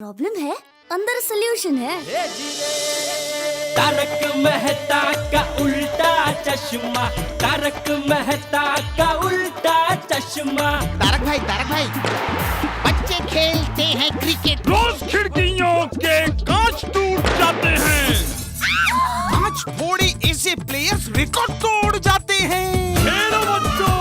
Problem है, अंदर solution है। तारक मेहता का उल्टा चश्मा, तारक मेहता का उल्टा चश्मा। तारक भाई, बच्चे खेलते हैं क्रिकेट, रोज खिड़कियों के कांच टूट जाते हैं, आज थोड़े ऐसे प्लेयर्स रिकॉर्ड तोड़ जाते हैं। खेलो बच्चों।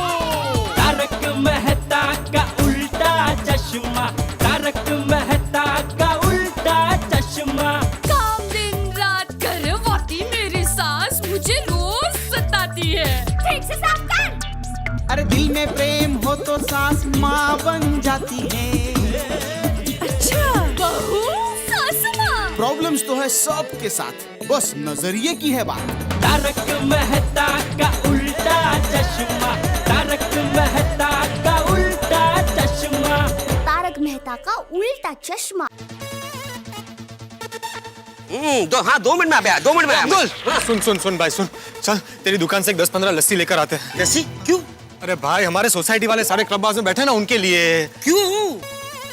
तारक मेहता का उल्टा चश्मा, तारक मेहता का उल्टा चश्मा। काम दिन रात करवाती मेरी सास मुझे रोज सताती है। ठीक से साफ कर। अरे दिल में प्रेम हो तो सास माँ बन जाती है। अच्छा, बहू सास माँ। प्रॉब्लम्स तो है सबके साथ, बस नजरिए की है बात। तारक मेहता का उल्टा चश्मा, तारक मेहता का उल्टा चश्मा। तारक मेहता का उल्टा चश्मा। हाँ 2 मिनट में आ गया, 2 मिनट में आया। सुन भाई सुन, चल तेरी दुकान से एक 10-15 लस्सी लेकर आते हैं। लस्सी क्यों? अरे भाई हमारे सोसाइटी वाले सारे क्लब बाज में बैठे ना, उनके लिए। क्यों?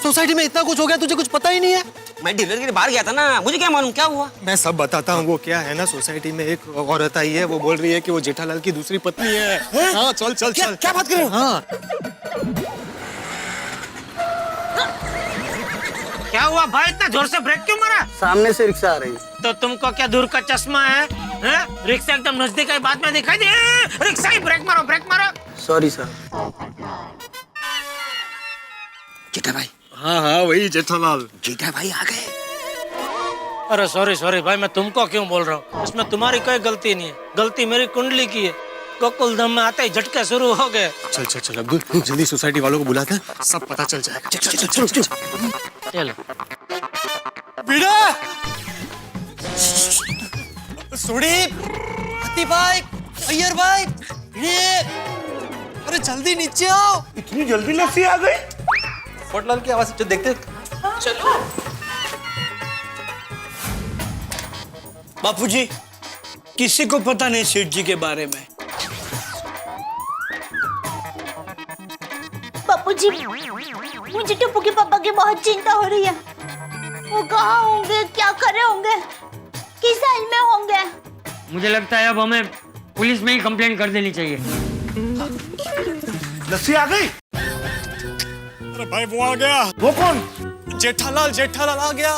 सोसाइटी में इतना कुछ हो गया, तुझे कुछ पता ही नहीं है। मैं डिनर के लिए बाहर गया था ना, मुझे क्या मालूम क्या हुआ। मैं सब बताता हूँ। वो क्या है ना, सोसाइटी में एक औरत आई है, वो बोल रही है कि वो जेठालाल की दूसरी पत्नी है। हाँ चल चल चल। क्या बात कर रहे हो? हाँ क्या हुआ भाई, इतना जोर से ब्रेक क्यों मारा? सामने से रिक्शा आ रही है। तो तुमको क्या दूर का चश्मा है? रिक्शा एकदम नजदीक आई, बाद में दिखाई दे। रिक्शा ही ब्रेक मारो, ब्रेक मारो। Sorry sir. जेठा भाई। हाँ वही जेठालाल। जेठा भाई आ गए। अरे सॉरी भाई, मैं तुमको क्यों बोल रहा हूँ? इसमें तुम्हारी कोई गलती नहीं है, गलती मेरी कुंडली की है। गोकुल धाम में आते ही झटके शुरू हो गए। चल अब्दुल, जल्दी सोसाइटी वालों को बुलाते हैं, सब पता चल जाएगा। चल। चलो। बीड़ा, सुडीप, हत्ती भाई, अय्यर भाई, ये, अरे जल्दी नीचे आओ। इतनी जल्दी लस्सी आ गई? पोटलाल की आवाज से देखते। चलो। बापूजी, किसी को पता नहीं सेठ जी के बारे में। बापूजी, मुझे टप्पू के पापा की बहुत चिंता हो रही है। वो कहाँ होंगे, क्या कर रहे होंगे, किस हाल में होंगे? मुझे लगता है अब हमें पुलिस में ही कंप्लेंट कर देनी चाहिए। लस्सी आ गई? अरे भाई वो आ गया। वो कौन? जेठालाल आ गया।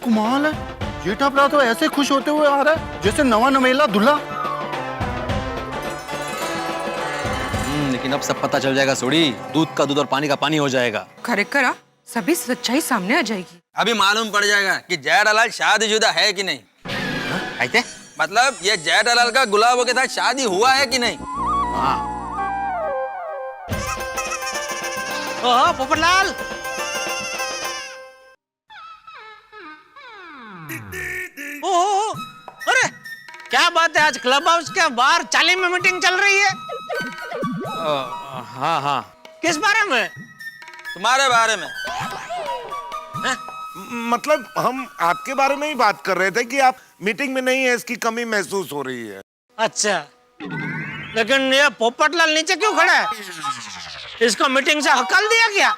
कमाल है, जेठा भरा तो ऐसे खुश होते हुए आ रहा है जैसे नवा नवेला दूल्हा। लेकिन अब सब पता चल जाएगा सोडी, दूध का दूध और पानी का पानी हो जाएगा। करेक्ट, सभी सच्चाई सामने आ जाएगी। अभी मालूम पड़ जाएगा कि जेठालाल शादीशुदा है कि नहीं। ऐसे मतलब ये जेठालाल का गुलाबों के साथ शादी हुआ है कि नहीं। ओहो पोपटलाल। ओहो, अरे क्या बात है, आज क्लब हाउस के बाहर चाली में मीटिंग चल रही है। हाँ किस बारे में? तुम्हारे बारे में। मतलब हम आपके बारे में ही बात कर रहे थे कि आप मीटिंग में नहीं है, इसकी कमी महसूस हो रही है। अच्छा, लेकिन ये पोपटलाल नीचे क्यों खड़ा है? इसको मीटिंग से हकल दिया क्या?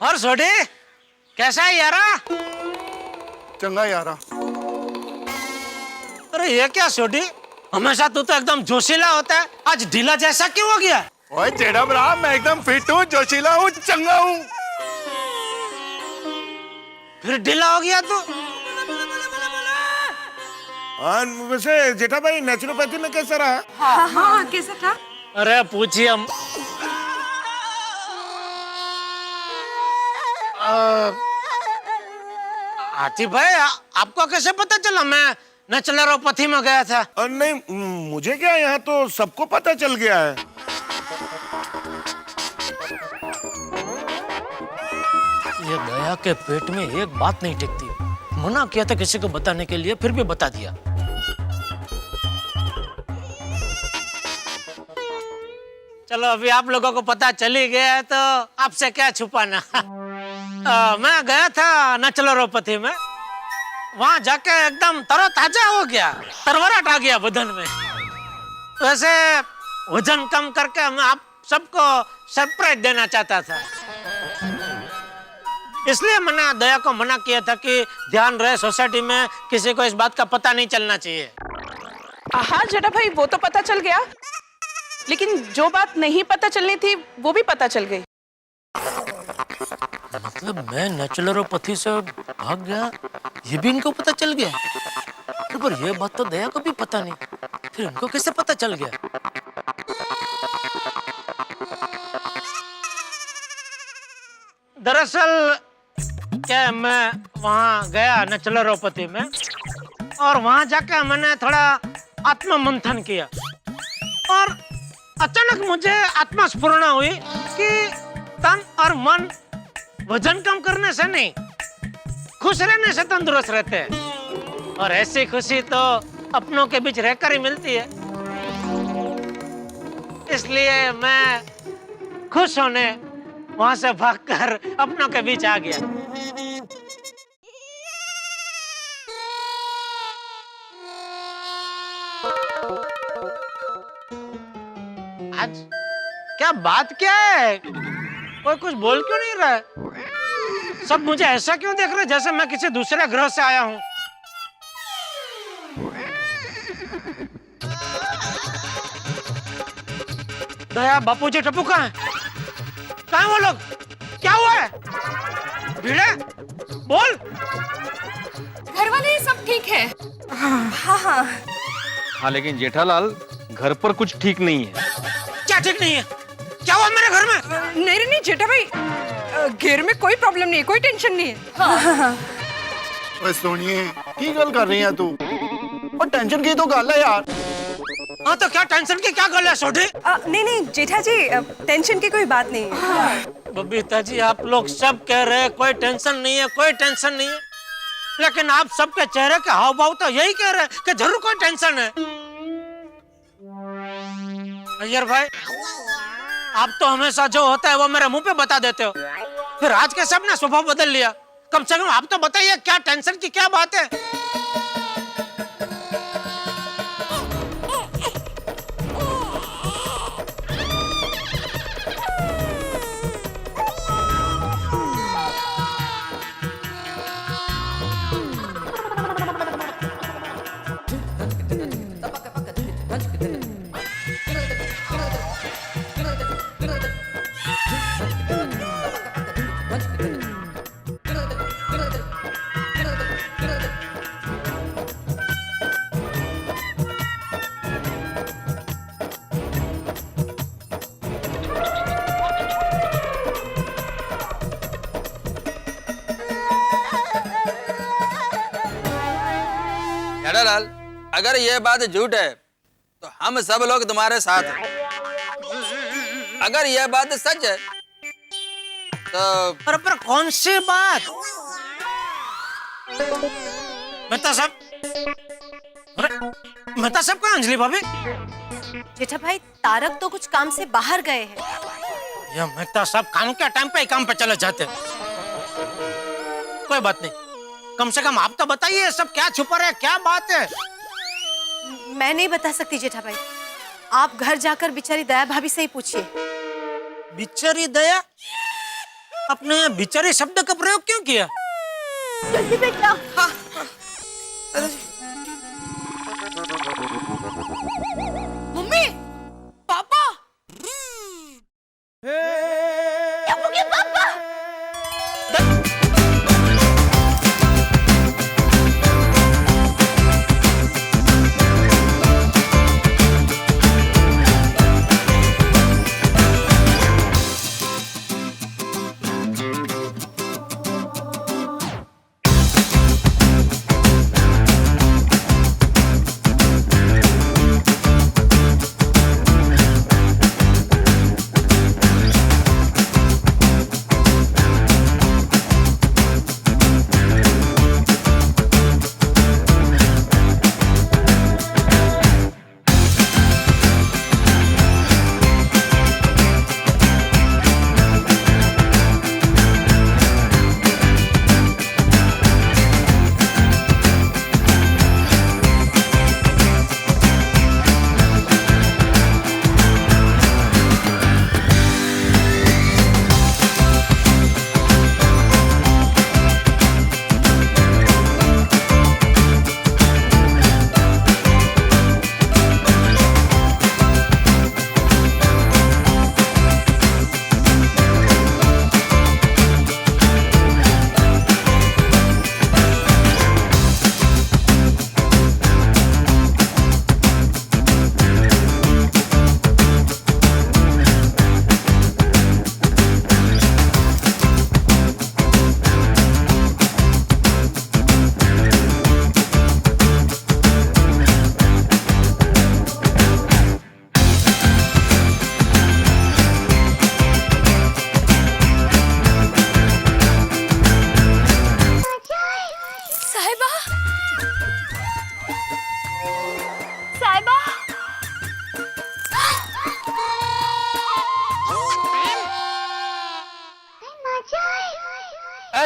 और सोडी कैसा है यारा? चंगा यारा। अरे ये क्या सोडी, हमेशा तू तो एकदम जोशीला होता है, आज ढीला जैसा क्यों हो गया? ओए जेठा भरा, मैं एकदम फिट हूँ, जोशीला हूँ, चंगा हूँ। फिर ढीला हो गया तू? वैसे जेठा भाई नेचुरोपैथी में कैसा रहा? हाँ, कैसा था? अरे पूछिए हम। हाथी भाई, आपको कैसे पता चला मैं नेचुरोपैथी में गया था? नहीं, मुझे क्या, यहाँ तो सबको पता चल गया है। ये दया के पेट में एक बात नहीं टिकती। मना किया था किसी को बताने के लिए, फिर भी बता दिया। चलो अभी आप लोगों को पता चल ही गया है तो आपसे क्या छुपाना। मैं गया था नचलरोपति में, वहां जाके एकदम तरोताजा हो गया, तरवराट आ गया बदन में। वैसे वजन कम करके मैं आप सबको सरप्राइज देना चाहता था, इसलिए मैंने दया को मना किया था कि ध्यान रहे सोसाइटी में किसी को इस बात का पता नहीं चलना चाहिए। हाँ जेठा भाई, वो तो पता चल गया, लेकिन जो बात नहीं पता चलनी थी वो भी पता चल गई। मतलब मैं नचलरोपति से भाग गया, ये भी इनको पता चल गया? पर ये बात तो दया को भी पता नहीं, फिर इनको कैसे पता चल गया? दरअसल क्या मैं वहां गया नचलरोपति में, और वहां जाकर मैंने थोड़ा आत्म मंथन किया, और अचानक मुझे आत्मस्फुरणा हुई कि तन और मन वजन कम करने से नहीं, खुश रहने से तंदुरुस्त रहते हैं, और ऐसी खुशी तो अपनों के बीच रहकर ही मिलती है। इसलिए मैं खुश होने वहां से भागकर अपनों के बीच आ गया। आज क्या बात क्या है? कोई कुछ बोल क्यों नहीं रहा है? सब मुझे ऐसा क्यों देख रहे हैं जैसे मैं किसी दूसरे ग्रह से आया हूं? दया, बापूजी, टप्पू कहाँ है? कहाँ हैं वो लोग? क्या हुआ है? भिड़े, बोल। घर वाले सब ठीक है। हाँ हाँ। हाँ लेकिन जेठालाल घर पर कुछ ठीक नहीं है। क्या ठीक नहीं है? क्या हुआ मेरे घर में? नहीं नहीं जेठा भाई, घर में कोई प्रॉब्लम नहीं है, कोई टेंशन नहीं है। ओए सोनिए, की गल कर रही है तू? और टेंशन की तो गल है यार। हाँ तो क्या टेंशन की क्या गल है सोढ़ी? नहीं नहीं जेठा जी, टेंशन की कोई बात नहीं है। बबीता जी, आप लोग सब कह रहे हैं कोई टेंशन नहीं है, कोई टेंशन नहीं है, लेकिन आप सबके चेहरे के हाव भाव तो यही कह रहे हैं कि जरूर कोई टेंशन है। अय्यर भाई, आप तो हमेशा जो होता है वो मेरे मुंह पे बता देते हो, फिर आज के सब ने स्वभाव बदल लिया। कम से कम आप तो बताइए क्या टेंशन की क्या बात है? जेठालाल, अगर ये बात झूठ है तो हम सब लोग तुम्हारे साथ हैं। अगर ये बात सच है तो पर कौन सी बात? मैं तो सब कहाँ अंजलि भाभी? जेठा भाई, तारक तो कुछ काम से बाहर गए हैं। ये मेहता सब काम के टाइम पे ही काम पे चले जाते हैं। कोई बात नहीं, कम से कम आप तो बताइए सब क्या छुपा रहे, क्या बात है? मैं नहीं बता सकती जेठा भाई, आप घर जाकर बेचारी दया भाभी से ही पूछिए। बिचारी दया? आपने ये बिचारी शब्द का प्रयोग क्यों किया? जल्दी बेटा। हाँ। मम्मी, पापा। टप्पू के पापा।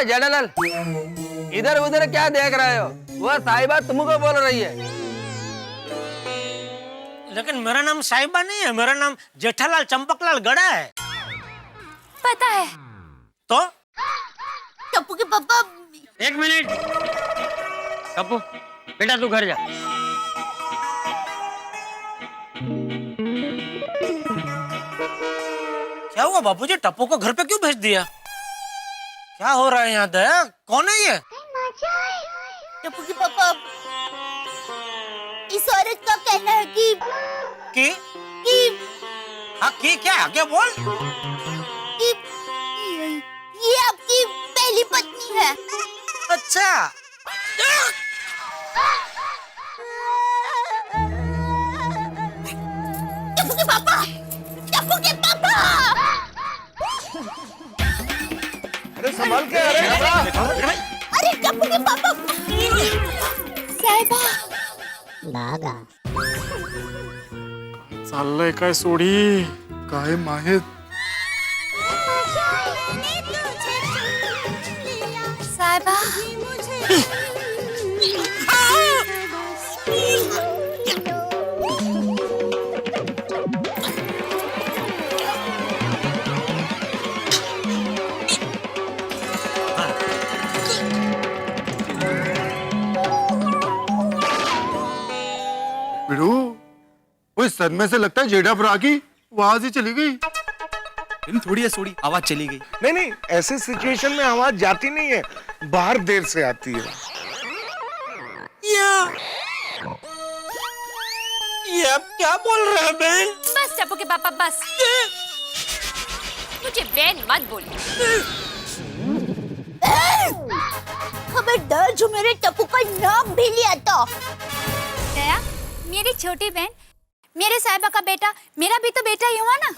ओए जेठालाल, इधर उधर क्या देख रहे हो? वो साहिबा तुमको बोल रही है। लेकिन मेरा नाम साहिबा नहीं है, मेरा नाम जेठालाल चंपकलाल गड़ा है। पता है तो टप्पू के पापा। 1 मिनट टप्पू, बेटा तू घर जा। क्या हुआ बापूजी, टप्पू को घर पे क्यों भेज दिया? क्या हो रहा है यहाँ? दया कौन है ये? टप्पू के पापा, इस औरत का कहना है कि हाँ की क्या आगे बोल? कि ये आपकी पहली पत्नी है। अच्छा। टप्पू के पापा, टप्पू के पापा। अरे संभाल के, अरे टप्पू के पापा। साहिबा नागा चाललंय काय सोडी? काय माहित. साहिबा बिड़ू, वो इस सदमे से लगता है जेठा पर आकी आवाज ही चली गई. थोड़ी है सोड़ी, आवाज चली गई. नहीं नहीं, ऐसे सिचुएशन में आवाज जाती नहीं है, बाहर देर से आती है. ये अब क्या बोल रहे हैं बहन? बस टप्पू के पापा बस, मुझे बहन मत बोलिए। खबरदार जो मेरे टप्पू का नाम भी लिया तो। दया, मेरी छोटी बहन, मेरे साहिबा का बेटा, मेरा भी तो बेटा ही हुआ ना?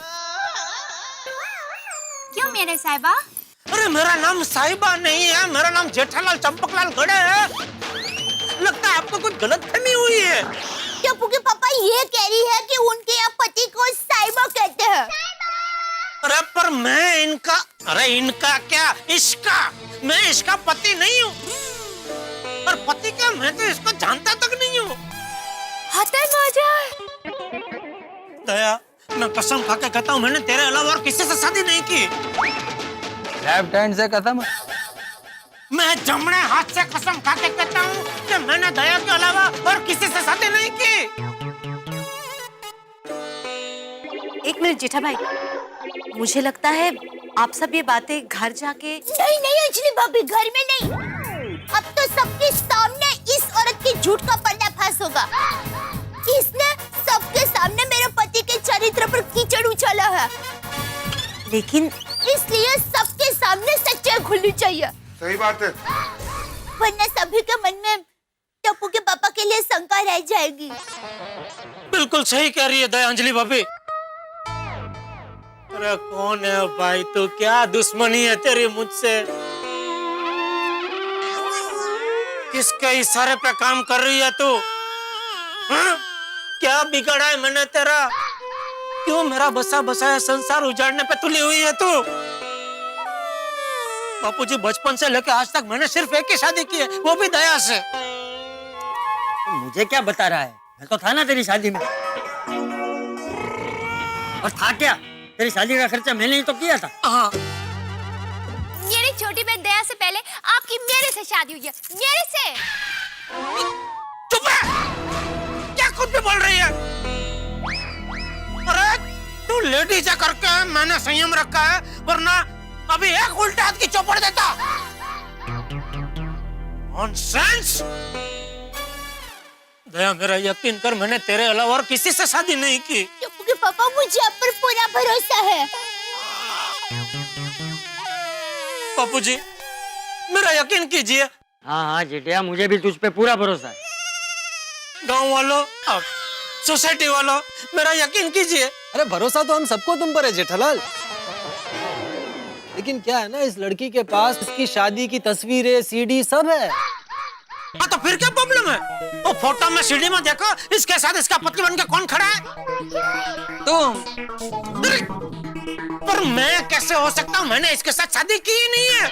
क्यों मेरे साहिबा? अरे मेरा नाम साहिबा नहीं है, मेरा नाम जेठालाल चंपकलाल गड़े है। लगता है आपको कुछ गलतफहमी हुई है। टप्पू के पापा ये कह रही है कि उनके यहाँ पति को साहिबा कहते हैं। अरे पर मैं इनका, अरे इनका क्या, इसका, मैं इसका पति नहीं हूँ। और पति क्या, मैं तो इसको जानता तक नहीं हूँ। दया, मैं कसम खा के कहता हूँ, मैंने तेरे अलावा और किसी से शादी नहीं की। लेफ्ट हैंड से कसम? मैं जमणे हाथ से कसम खा के कहता हूँ कि मैंने दया के अलावा और किसी से शादी नहीं की। एक मिनट जेठा भाई, मुझे लगता है आप सब ये बातें घर जाके। नहीं नहीं अंजलि भाभी, घर में नहीं। अब तो सबके सामने इस औरत की झूठ का पर्दाफाश होगा। इसने सबके सामने मेरे पति के चरित्र पर कीचड़ उछाला है। लेकिन इसलिए सबके सामने सच्चाई खुलनी चाहिए। सही बात है, वरना सभी के मन में टप्पू के पापा के लिए शंका रह जाएगी। बिल्कुल सही कह रही है दया अंजलि भाभी। अरे कौन है भाई तू, क्या दुश्मनी है तेरी मुझसे? किसके इशारे पे काम कर रही है तू? हाँ? क्या बिगड़ा है मैंने तेरा? क्यों मेरा बसा बसाया संसार उजाड़ने पे तुली हुई है तू? बापूजी, बचपन से लेकर आज तक मैंने सिर्फ एक ही शादी की है, वो भी दया से। मुझे क्या बता रहा है? मैं तो था ना तेरी शादी में। और था क्या? तेरी शादी का खर्चा मैंने ही तो किया था। हाँ। मेरी छोटी बहन दया से पहले आपकी मेरे से शादी हुई है, मेरे से। चुप है! क्या खुद भी बोल रही है? अरे तू लेडीज है करके मैंने संयम रखा है, वरना अभी एक उल्टे हाथ की चौपड़ देता। नॉनसेंस! दया, मेरा यकीन कर, मैंने तेरे अलावा और किसी से शादी नहीं की। टप्पू के पापा, मुझे आप पर पूरा भरोसा है। बापूजी, मेरा यकीन कीजिए। हाँ हाँ जेठिया, मुझे भी तुझ पे पूरा भरोसा है। गांव वालों, सोसाइटी वालों, मेरा यकीन कीजिए। अरे भरोसा तो हम सबको तुम पर है जेठालाल, लेकिन क्या है ना, इस लड़की के पास इसकी शादी की तस्वीरें, सीडी सब है। हाँ तो फिर क्या प्रॉब्लम है? वो फोटो में सीडी में देखो, इसके साथ इसका पति बन के कौन खड़ा है? तुम। पर मैं कैसे हो सकता हूँ? मैंने इसके साथ शादी की ही नहीं है।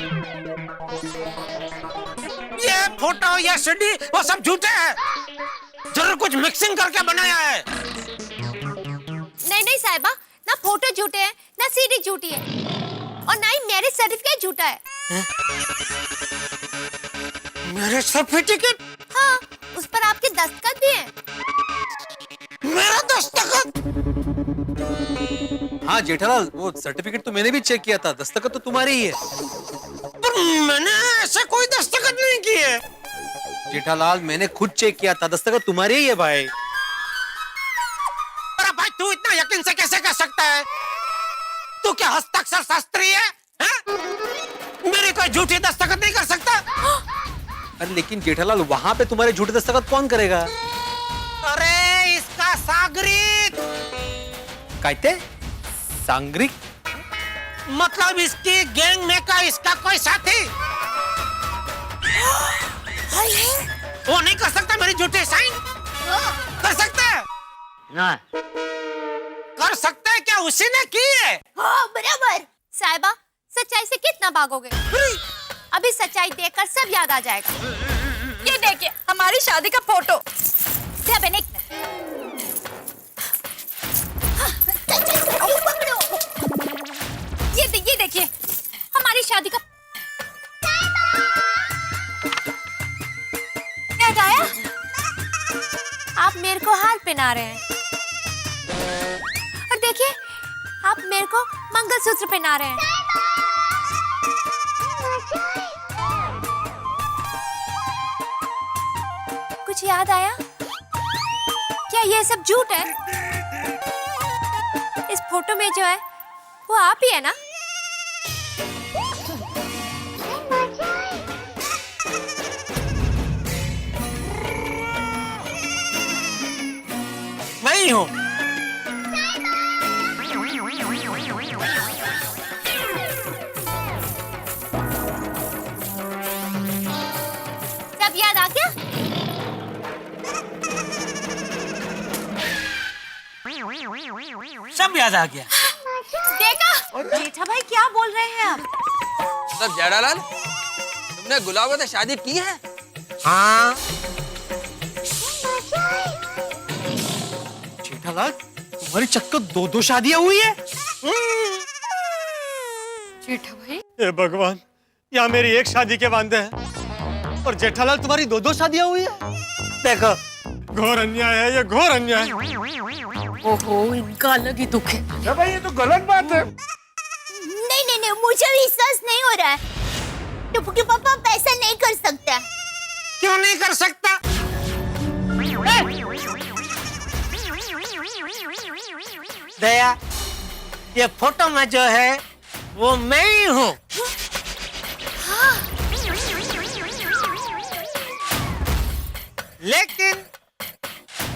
ये फोटो ये सीडी वो सब झूठे हैं, जरूर कुछ मिक्सिंग करके बनाया है। नहीं नहीं साहिबा, ना फोटो झूठे हैं, ना सीडी झूठी है, और ना ही मैरिज सर्टिफिकेट झूठा है। Marriage certificate? हाँ, उस पर आपके दस्तखत भी हैं। मेरा दस्तखत? हाँ जेठालाल, वो सर्टिफिकेट तो मैंने भी चेक किया था, दस्तखत तो तुम्हारी ही है। पर मैंने ऐसे कोई दस्तखत नहीं किए। जेठालाल मैंने खुद चेक किया था, दस्तखत तुम्हारी ही है भाई। अरे भाई तू इतना यकीन से कैसे कह सकता है? तू क्या हस्ताक्षर शास्त्री है? मेरी कोई झूठी दस्तखत नहीं कर सकता। अरे लेकिन जेठालाल वहां पे तुम्हारे झूठे दस्तखत कौन करेगा? अरे इसका सागरिक। कहते सांग्रिक? मतलब इसकी गैंग में का इसका कोई साथी वो नहीं कर सकता मेरी झूठी साइन? कर सकता है ना? कर सकता है क्या? उसी ने की है। हाँ बराबर। साहिबा सच्चाई से कितना भागोगे? अभी सच्चाई देखकर सब याद आ जाएगा। ये देखिए हमारी शादी का फोटो। ये देखिए हमारी शादी का। याद आया? आप मेरे को हार पहना रहे हैं, और देखिए आप मेरे को मंगलसूत्र पहना रहे हैं। कुछ याद आया? क्या ये सब झूठ है? इस फोटो में जो है वो आप ही है ना? नहीं हूँ। सब याद आ गया? सब याद आ गया। देखा? जेठा भाई क्या बोल रहे हैं आप? मतलब जेठालाल तुमने गुलाबों से शादी की है? हाँ। जेठालाल तुम्हारी चक्कर दो शादियां हुई है? जेठा भाई हे भगवान, यहाँ मेरी एक शादी के वांदे हैं और जेठालाल तुम्हारी दो शादियां हुई है। देखो घोर अन्याय है, ये घोर अन्याय। ओहो इनका अलग ही दुख है। भाई ये तो गलत बात है। नहीं नहीं नहीं, मुझे विश्वास नहीं हो रहा है। टुपकी पापा ऐसा नहीं कर सकता। क्यों नहीं कर सकता? दया, ये फोटो में जो है वो मैं ही हूँ।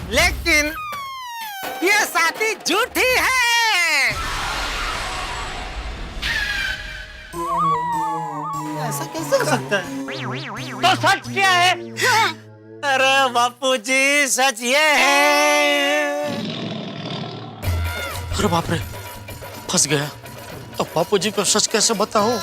लेकिन ये शादी झूठी है। ऐसा कैसे हो सकता है? तो सच क्या है? अरे बापूजी सच ये है। अरे बाप रे, फंस गया। अब बापूजी को सच कैसे बताऊं?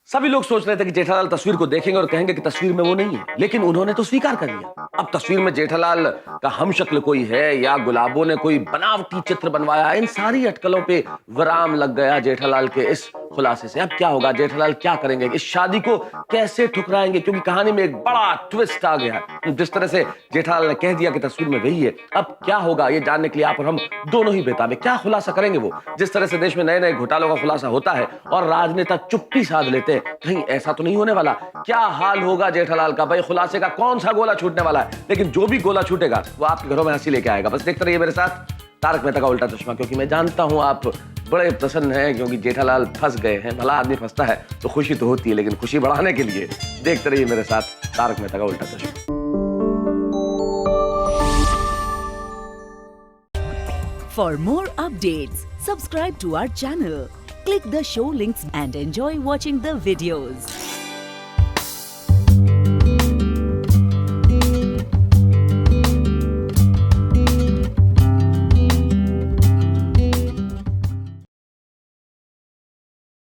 सभी लोग सोच रहे थे कि जेठालाल तस्वीर को देखेंगे और कहेंगे कि तस्वीर में वो नहीं है, लेकिन उन्होंने तो स्वीकार कर लिया। अब तस्वीर में जेठालाल का हमशक्ल कोई है या गुलाबों ने कोई बनावटी चित्र बनवाया, इन सारी अटकलों पे विराम लग गया जेठालाल के इस खुलासे से। अब क्या होगा? जेठालाल क्या करेंगे? इस शादी को कैसे ठुकराएंगे? क्योंकि कहानी में एक बड़ा ट्विस्ट आ गया। जिस तरह से जेठालाल ने कह दिया कि तस्वीर में वही है, अब क्या होगा ये जानने के लिए आप और हम दोनों ही बेताब हैं। क्या खुलासा करेंगे वो? जिस तरह से देश में नए नए घोटालों का खुलासा होता है और राजनेता चुप्पी साध लेते हैं, कहीं ऐसा तो नहीं होने वाला? क्या हाल होगा जेठालाल का? भाई खुलासे का कौन सा गोला छूटने वाला है? लेकिन जो भी गोला छूटेगा वो आपके घरों में हंसी लेके आएगा। बस देखते रहिए मेरे साथ तारक मेहता का उल्टा चश्मा, क्योंकि मैं जानता हूं आप बड़े प्रसन्न हैं, क्योंकि जेठालाल फंस गए हैं। भला आदमी फंसता है तो खुशी तो होती है, लेकिन खुशी बढ़ाने के लिए देखते रहिए मेरे साथ तारक मेहता का उल्टा चश्मा। For more updates, subscribe to our channel, click the show links and enjoy watching the videos.